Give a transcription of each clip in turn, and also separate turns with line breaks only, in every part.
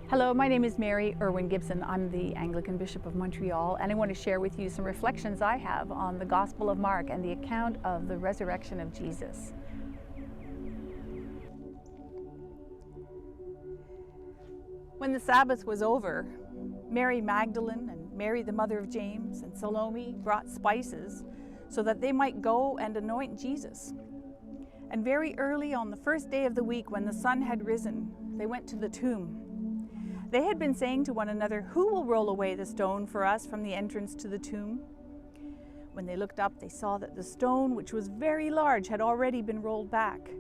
Hello, my name is Mary Irwin Gibson. I'm the Anglican Bishop of Montreal, and I want to share with you some reflections I have on the Gospel of Mark and the account of the resurrection of Jesus. When the Sabbath was over, Mary Magdalene and Mary the mother of James and Salome brought spices so that they might go and anoint Jesus. And very early on the first day of the week, when the sun had risen, they went to the tomb. They had been saying to one another, "Who will roll away the stone for us from the entrance to the tomb?" When they looked up, they saw that the stone, which was very large, had already been rolled back.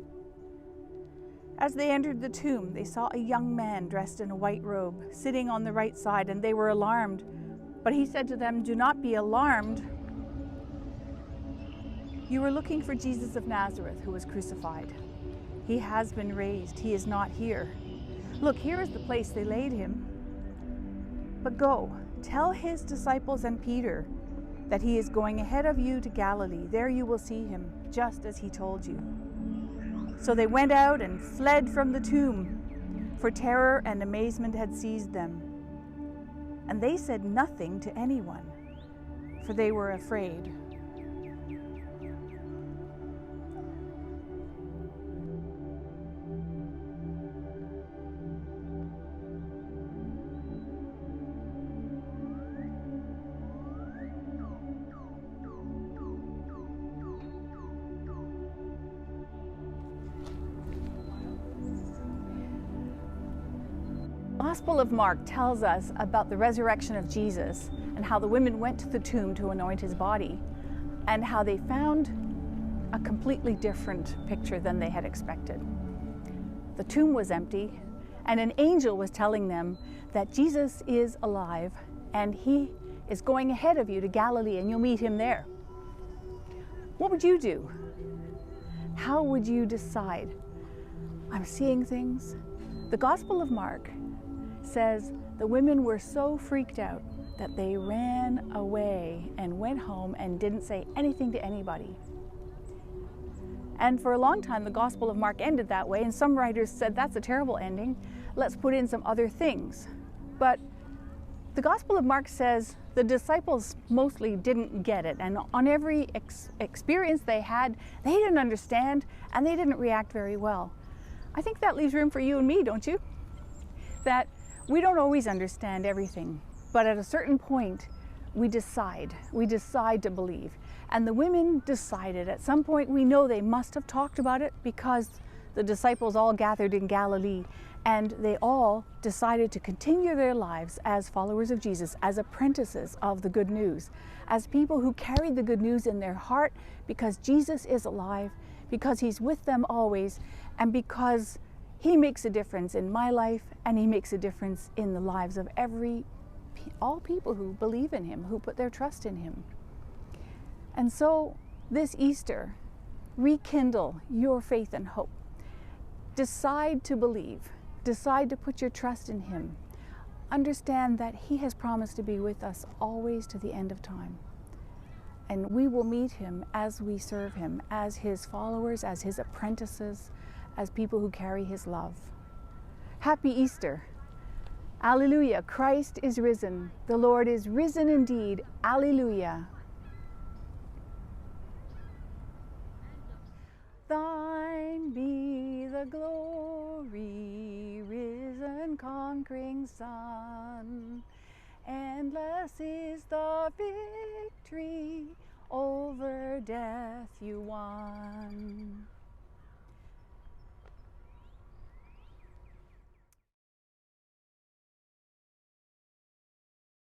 As they entered the tomb, they saw a young man dressed in a white robe, sitting on the right side, and they were alarmed. But he said to them, "Do not be alarmed. You are looking for Jesus of Nazareth, who was crucified. He has been raised. He is not here. Look, here is the place they laid him. But go, tell his disciples and Peter that he is going ahead of you to Galilee. There you will see him, just as he told you." So they went out and fled from the tomb, for terror and amazement had seized them. And they said nothing to anyone, for they were afraid. The Gospel of Mark tells us about the resurrection of Jesus and how the women went to the tomb to anoint his body, and how they found a completely different picture than they had expected. The tomb was empty, and an angel was telling them that Jesus is alive and he is going ahead of you to Galilee and you'll meet him there. What would you do? How would you decide? I'm seeing things. The Gospel of Mark says the women were so freaked out that they ran away and went home and didn't say anything to anybody. And for a long time, the Gospel of Mark ended that way, and some writers said, that's a terrible ending. Let's put in some other things. But the Gospel of Mark says the disciples mostly didn't get it, and on every experience they had, they didn't understand, and they didn't react very well. I think that leaves room for you and me, don't you? That we don't always understand everything, but at a certain point, we decide to believe. And the women decided. At some point, we know they must have talked about it, because the disciples all gathered in Galilee, and they all decided to continue their lives as followers of Jesus, as apprentices of the good news, as people who carried the good news in their heart, because Jesus is alive, because he's with them always, and because he makes a difference in my life, and he makes a difference in the lives of all people who believe in him, who put their trust in him. And so this Easter, rekindle your faith and hope. Decide to believe. Decide to put your trust in him. Understand that he has promised to be with us always to the end of time. And we will meet him as we serve him, as his followers, as his apprentices, as people who carry his love. Happy Easter. Alleluia, Christ is risen. The Lord is risen indeed. Alleluia. Thine be the glory, risen conquering Son. Endless is the victory, over death you won.